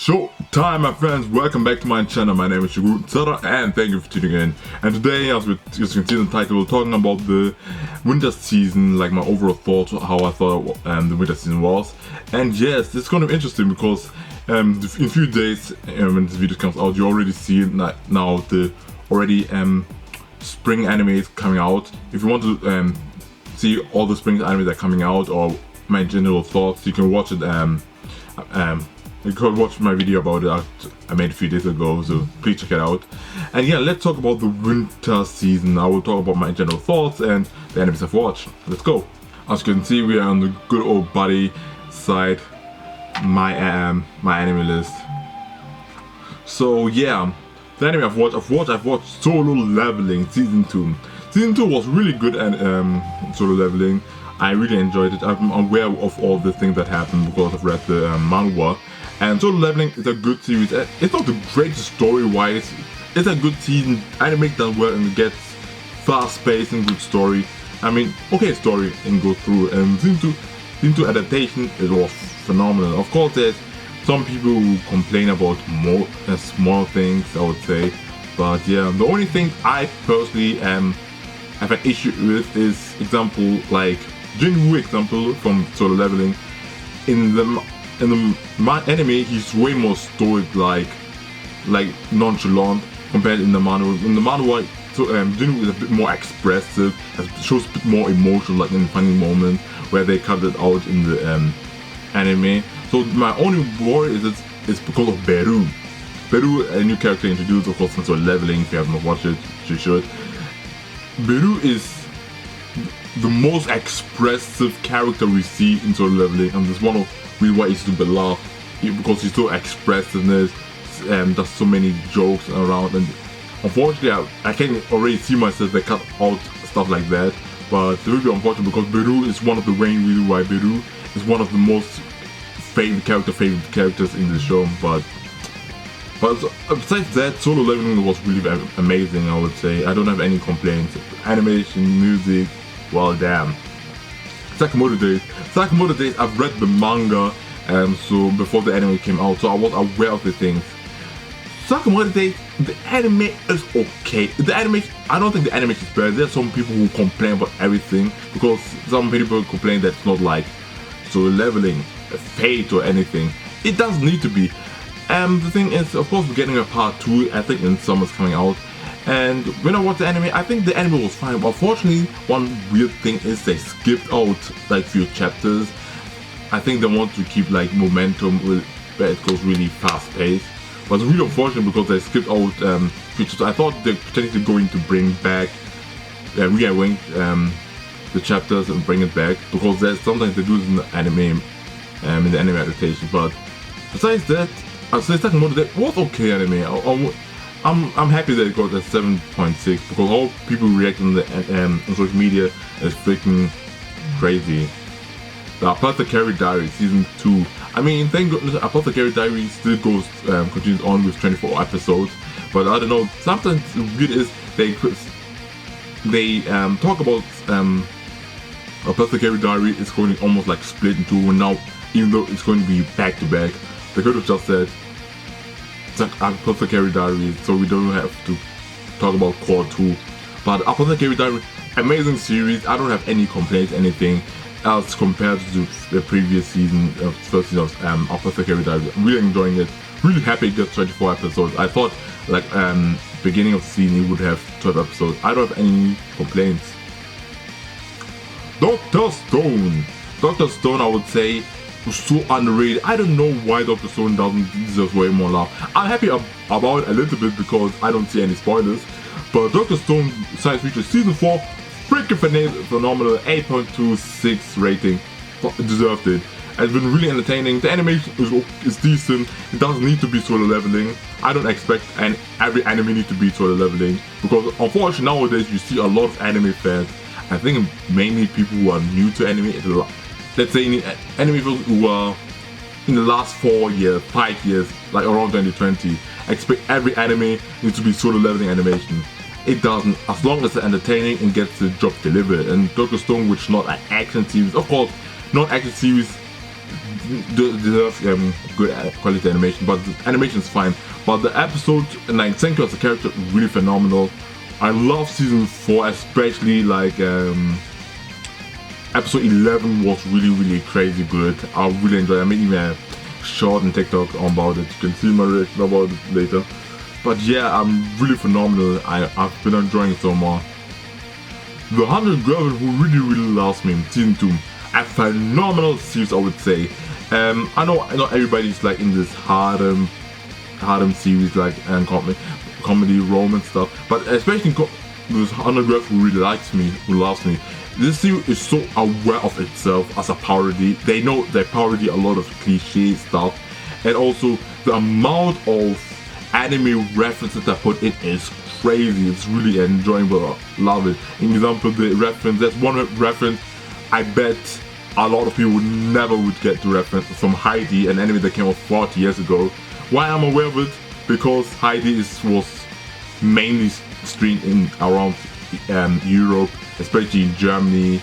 Showtime, my friends, welcome back to my channel. My name is Shogun Zorra and thank you for tuning in. And today, as you can see in the title, we're talking about the winter season, like my overall thoughts, how I thought the winter season was. And yes, it's kind of interesting because in a few days, when this video comes out, you already see now the already spring animes coming out. If you want to see all the spring animes that are coming out or my general thoughts, you can watch it. You could watch my video about it I made a few days ago, so please check it out. And yeah, let's talk about the winter season. I will talk about my general thoughts and the animes I've watched. Let's go. As you can see, we are on the good old buddy side, my anime list. So yeah, the anime I've watched Solo Leveling Season 2. Season 2 was really good and Solo Leveling. I really enjoyed it. I'm aware of all the things that happened because I've read the manga. And Solo Leveling is a good series. It's not the greatest story-wise. It's a good season. Anime done well and it gets fast-paced and good story. I mean, okay story and go through. And Season 2 adaptation, it was phenomenal. Of course, there's some people who complain about more small things, I would say. But yeah, the only thing I personally have an issue with is example like Jinwoo example from Solo Leveling. In the anime, he's way more stoic, like nonchalant compared in the manhwa. In the manhwa, Jinwoo is a bit more expressive, shows a bit more emotion, like in funny moments where they cut it out in the anime. So my only worry is it's because of Beru. Beru, a new character introduced, of course, in Solo Leveling. If you have not watched it, you should. Beru is the most expressive character we see in Solo Leveling, and it's one of really why he's to be loved, because he's so expressiveness and does so many jokes around. And unfortunately, I can already see myself they cut out stuff like that. But it's really unfortunate because Beru is one of the main reasons why Beru is one of the most favorite characters in the show. But besides that, Solo Leveling was really amazing, I would say. I don't have any complaints. Animation, music, well, damn. Sakamoto Days, I've read the manga, so before the anime came out, so I was aware of the things. Sakamoto Days, the anime is okay. I don't think the animation is bad. There's some people who complain about everything, because some people complain that it's not like Solo Leveling, Fate or anything. It doesn't need to be. The thing is, of course, we're getting a part 2, I think in summer's coming out. And when I watched the anime, I think the anime was fine. But unfortunately, one weird thing is they skipped out like few chapters. I think they want to keep like momentum where it goes really fast paced. But it's really unfortunate because they skipped out few chapters. I thought they're potentially going to bring back, rearrange the chapters and bring it back, because there's sometimes they do this in the anime, adaptation. But besides that, I'd say Sakamoto Days was okay anime. I'm happy that it got a 7.6 because all people reacting on social media is freaking crazy. The Apothecary Diary Season 2. I mean, thank goodness Apothecary Diary still continues on with 24 episodes. But I don't know, sometimes the weird is they talk about Apothecary Diary is going to almost like split in two, and now even though it's going to be back to back, they could have just said Apothecary Diary, so we don't have to talk about Core 2. But Apothecary Diary, amazing series. I don't have any complaints, anything as compared to the previous season, first season of Apothecary Diary. I'm really enjoying it. Really happy it gets 24 episodes. I thought like beginning of the season it would have 12 episodes. I don't have any complaints. Dr. Stone, I would say, was so underrated. I don't know why Dr. Stone doesn't deserve way more love. I'm happy about it a little bit because I don't see any spoilers. But Dr. Stone Science Fiction Season 4, freaking phenomenal, 8.26 rating. Deserved it. It's been really entertaining. The animation is decent. It doesn't need to be Solo Leveling. I don't expect every anime need to be Solo Leveling, because unfortunately nowadays you see a lot of anime fans. I think mainly people who are new to anime. Let's say anime fans who are in the last 4 years, 5 years, like around 2020, expect every anime needs to be Solo Leveling animation. It doesn't, as long as it's entertaining and gets the job delivered. And Dr. Stone, which is not an action series, of course, not action series deserve good quality animation, but the animation is fine. But the episode, and like Senku as a character, really phenomenal. I love season 4, especially like episode 11 was really crazy good. I really enjoyed it. I made even a short on TikTok about it. You can see my reaction about it later. But yeah, I'm really phenomenal. I've been enjoying it so much. The 100 Girl Who really loves me, season 2. A phenomenal series, I would say. I know everybody's like in this harem series, like and comedy romance stuff, but especially this 100 Girls Who really likes me, who loves me. This series is so aware of itself as a parody. They know they parody a lot of cliche stuff, and also the amount of anime references they put in is crazy. It's really enjoyable. I love it. In example, the reference, there's one reference I bet a lot of people never would get the reference from Heidi, an anime that came out 40 years ago. Why I'm aware of it? Because Heidi was mainly streamed in around Europe, especially in Germany,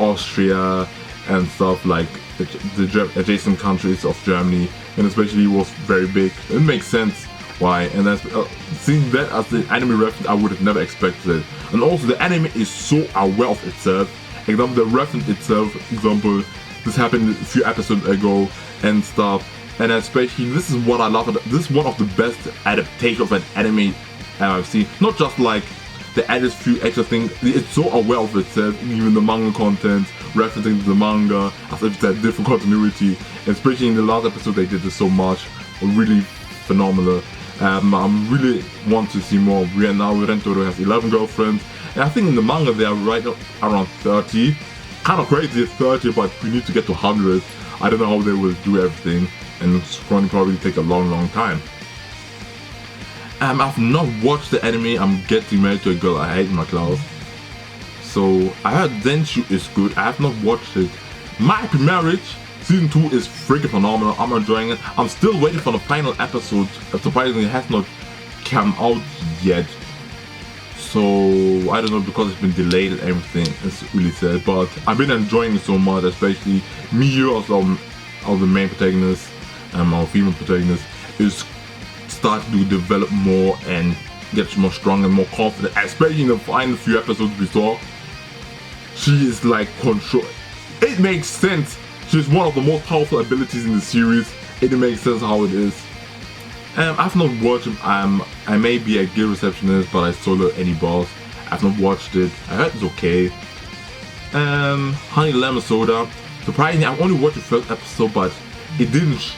Austria, and stuff like the adjacent countries of Germany, and especially was very big. It makes sense why, and that's seeing that as the anime reference, I would have never expected it. And also the anime is so aware of itself. Example, the reference itself, example, this happened a few episodes ago and stuff. And especially, this is what I love. This is one of the best adaptations of an anime I've seen. Not just like the added few extra things. It's so aware of itself. Even the manga content, referencing the manga as if it's a different continuity. And especially in the last episode, they did this so much. Really phenomenal. I really want to see more. Right now, Rentoro has 11 girlfriends. And I think in the manga they are right around 30. Kind of crazy, 30, but we need to get to 100. I don't know how they will do everything, and it's going to probably take a long time. I've not watched the anime. I'm getting married to a girl I hate in my class. So I heard Denshu is good. I have not watched it. My Marriage season 2 is freaking phenomenal. I'm enjoying it. I'm still waiting for the final episode. Surprisingly, it has not come out yet. So I don't know, because it's been delayed and everything. It's really sad, but I've been enjoying it so much, especially Miyu, as the main protagonist, our female protagonist, is starting to develop more and get more strong and more confident. Especially in the final few episodes we saw, she is like control. It makes sense. She's one of the most powerful abilities in the series. It makes sense how it is. I've not watched him. I may be a guild receptionist, but I solo any boss. I've not watched it. I heard it's okay. Honey Lemon Soda. Surprisingly, I've only watched the first episode, but it didn't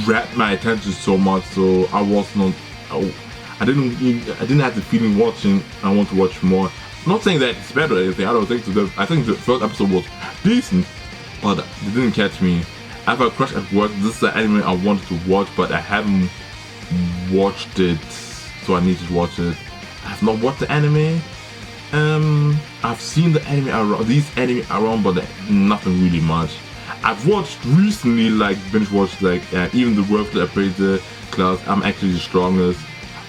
grab my attention so much. So I was not. I didn't have the feeling watching. I want to watch more. I'm not saying that it's better or anything. I don't think so. I think the first episode was decent, but it didn't catch me. I have a crush at work. This is the anime I wanted to watch, but I haven't watched it, so I need to watch it. I have not watched the anime. I've seen the anime around, these anime around, but nothing really much. I've watched recently, like binge watched, like even the Worthless Appraiser class. I'm actually the strongest.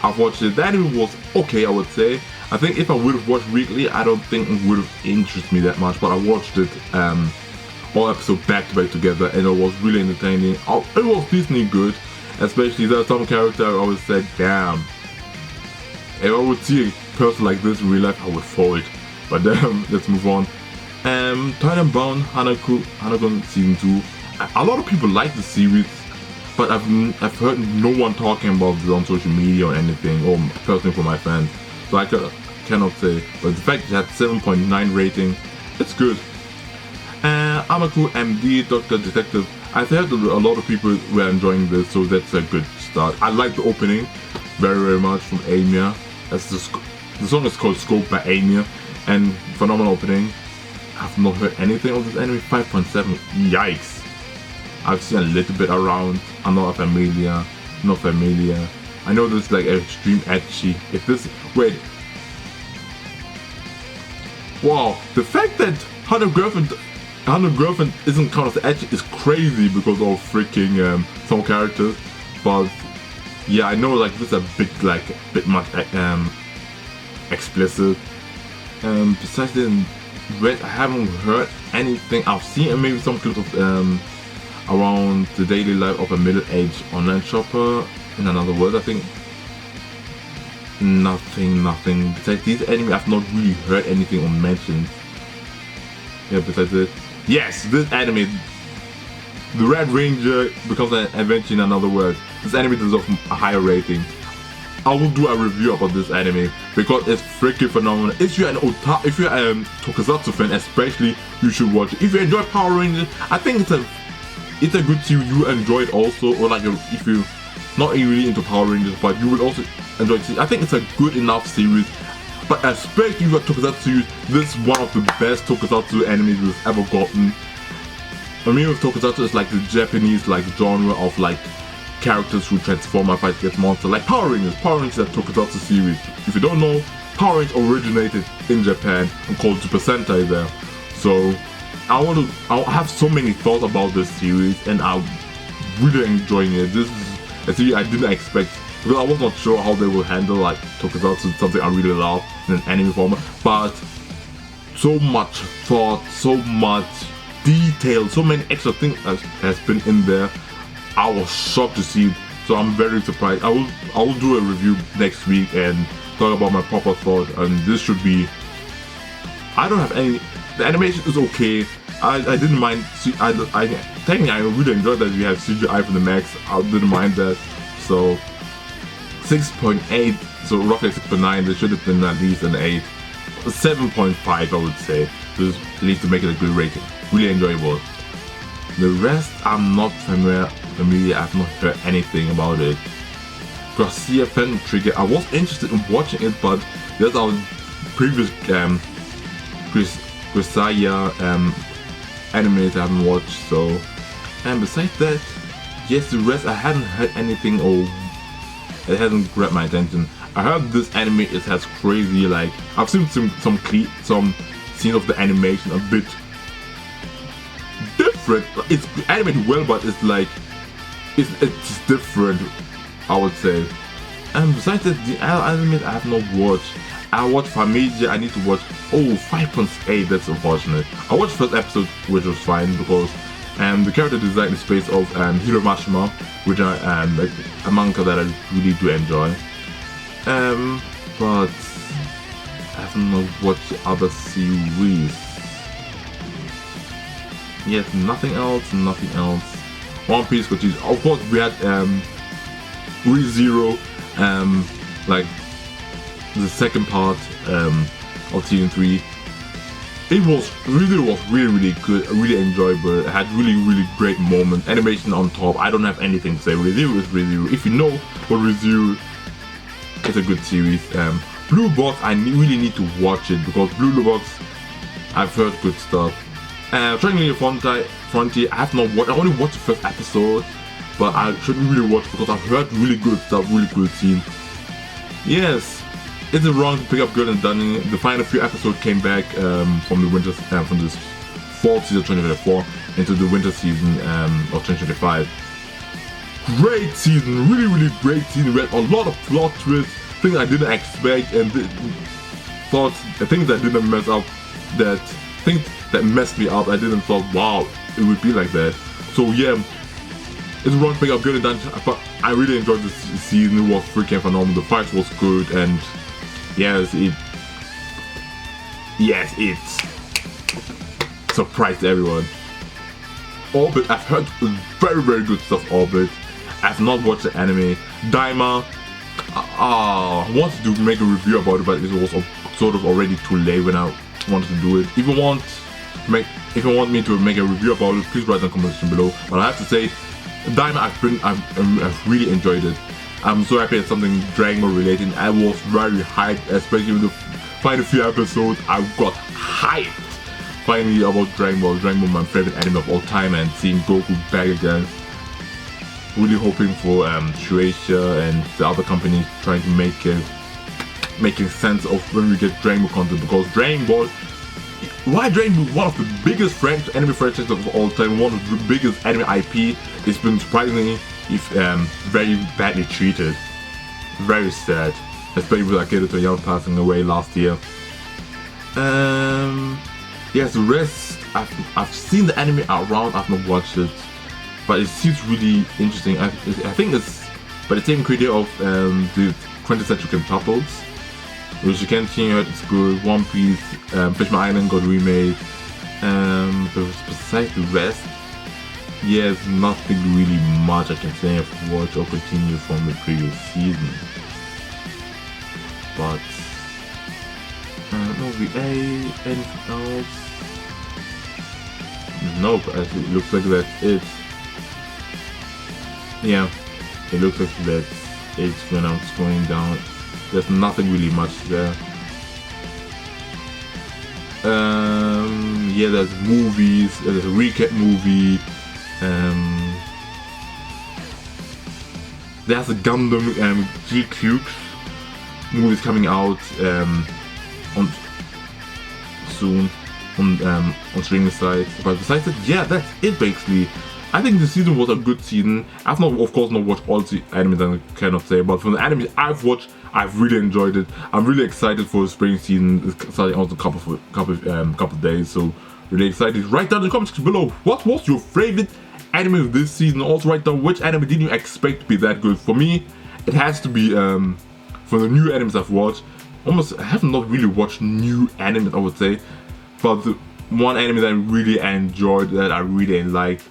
I've watched it. The anime was okay, I would say. I think if I would have watched weekly, I don't think it would have interested me that much. But I watched it. All episodes back to back together, and it was really entertaining. It was decently good, especially there are some characters I always said, damn, if I would see a person like this in real life, I would fold. But let's move on. Turn and Bound Hanako season 2. A lot of people like the series, but I've heard no one talking about this on social media or anything, or personally from my fans. So I cannot say. But the fact that it had 7.9 rating, it's good. Amaku MD Doctor Detective. I've heard a lot of people were enjoying this, so that's a good start. I like the opening very much from Amia. The song is called Scope by Amia, and phenomenal opening. I've not heard anything of this anime. 5.7. Yikes. I've seen a little bit around. I'm not familiar. I know this is like extreme edgy. If this wow, the fact that 100 Girlfriend isn't counted as edgy is crazy because of freaking some characters. But yeah, I know like this is a bit much explicit. Besides then, I haven't heard anything. I've seen maybe some clips of around the daily life of a middle-aged online shopper. In another word, I think nothing. Besides these anime, I've not really heard anything or mentioned. Yeah, besides it. Yes, this anime, the Red Ranger becomes an adventure. In another word, this anime deserves a higher rating. I will do a review about this anime because it's freaking phenomenal. If you're an if you're a Tokusatsu fan, especially, you should watch it. If you enjoy Power Rangers, I think it's a good series. You enjoy it also, or like if you not really into Power Rangers, but you will also enjoy it. I think it's a good enough series. But especially if you're Tokusatsu series, this is one of the best Tokusatsu animes we've ever gotten. I mean, with Tokusatsu, it's like the Japanese genre of characters who transform and fight against monsters, like Power Rangers. Power Rangers is a Tokusatsu series. If you don't know, Power Rangers originated in Japan and called Super Sentai there. So I have so many thoughts about this series, and I'm really enjoying it. This is a series I didn't expect, because I was not sure how they will handle Tokusatsu, something I really love in an anime format. But so much thought, so much detail, so many extra things has been in there. I was shocked to see it, so I'm very surprised. I will do a review next week and talk about my proper thought. And this should be. I don't have any. The animation is okay. I didn't mind. Technically I really enjoyed that we have CGI for the max. I didn't mind that. So 6.8. So roughly 6.9. There should have been at least an 8. 7.5 I would say. Just at least to make it a good rating. Really enjoyable. The rest I'm not familiar. I've not heard anything about it. Garcia Phantom Trigger. I was interested in watching it, but there's our previous Grisaya animes I haven't watched. So, and besides that, yes, the rest I hadn't heard anything or it hasn't grabbed my attention. I heard this anime has crazy I've seen some scenes of the animation a bit different. It's animated well, but it's it's different, I would say. And besides that, the anime I have not watched. I watched Familia. I need to watch. 5.8. That's unfortunate. I watched the first episode, which was fine because the character design is based off Hiro Mashima, which are a manga that I really do enjoy. But I have not watched the other series. Yes, nothing else. One Piece continues. Of course, we had ReZero, the second part of season 3. It was really good, really enjoyable. It had really great moments. Animation on top. I don't have anything to say. ReZero is ReZero. If you know what ReZero, it's a good series. Blue Box, I really need to watch it because Blue Box, I've heard good stuff. Triangle Frontier, I have not watched. I only watched the first episode, but I shouldn't really watch because I've heard really good stuff, really good scenes. Yes, is it wrong to pick up Girl and Dunning? The final few episodes came back from the winter, from this fall season 2024 into the winter season of 2025. Great season, really great season. We had a lot of plot twists, things I didn't expect, and things that didn't mess up, things that messed me up. I didn't thought, wow, it would be like that. So yeah, it's wrong to pick up Girl and Dungeon, but I really enjoyed this season. It was freaking phenomenal. The fight was good, and yes, it surprised everyone. Orbit, I've heard very good stuff. Orbit, I've not watched the anime. Daima, I wanted to make a review about it, but it was sort of already too late when I wanted to do it. If you want me to make a review about it, please write in the comment section below. But I have to say, Daima, I've really enjoyed it. I'm so happy it's something Dragon Ball related. I was very hyped, especially with the final few episodes. I got hyped finally about Dragon Ball. Dragon Ball, my favorite anime of all time, and seeing Goku back again. Really hoping for Shueisha and the other companies trying to making sense of when we get Dragon Ball content, because Dragon Ball, why Dragon Ball, one of the biggest anime franchises of all time, one of the biggest anime IP, it's been surprisingly very badly treated. Very sad, especially with Akira Toriyama passing away last year. Yes, the rest I've seen the anime around, I've not watched it, but it seems really interesting. I think it's by the same creator of the quintessential quintuples, which you can see here. It's good. One Piece, Fishman Island got remade. Besides the rest, yeah, there's nothing really much I can say I've watched or continue from the previous season. But movie A, anything else? Nope, it looks like that's it. Yeah, it looks like that's it when I'm scrolling down. There's nothing really much there. Yeah, there's movies, there's a recap movie, there's a Gundam G-Cubes movies coming out on soon on streaming sites. But besides that, yeah, that's it basically. I think the season was a good season. I've not, of course, not watched all the animes I cannot say, but from the animes I've watched, I've really enjoyed it. I'm really excited for the spring season. It's starting out in a couple of days, so really excited. Write down in the comments below what was your favorite anime of this season. Also write down which anime did you expect to be that good. For me, it has to be from the new animes I've watched. I have not really watched new animes, I would say, but the one anime that I really enjoyed, that I really liked,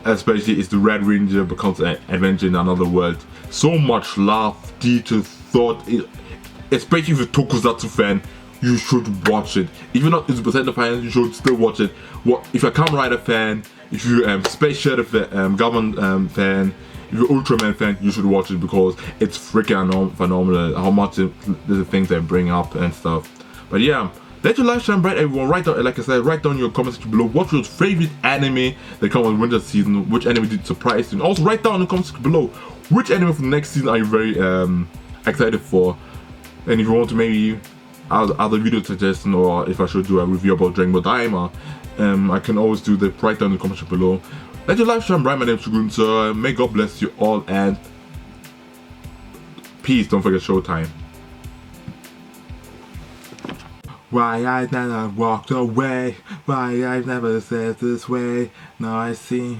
especially, is the Red Ranger becomes an adventure in another world. So much love, detail, thought, especially if you're a Tokusatsu fan, you should watch it. If you're not a Super fan, you should still watch it. If you're a Kamen Rider fan, if you're a Space Shadow Government fan, if you're an Ultraman fan, you should watch it because it's freaking phenomenal how much the things they bring up and stuff. But yeah, let your light shine bright, everyone. Write down, like I said, write down your comments section below what your favorite anime that comes on winter season, which anime did surprise you, and also write down in the comments section below which anime for the next season are you very excited for. And if you want to maybe other video suggestions, or if I should do a review about Dragon Ball Daima, I can always do that. Write down in the comments section below. Let your life shine bright. My name is Shogun Zorra. May God bless you all, and peace. Don't forget Showtime. Why I never walked away, why I never said this way, now I see.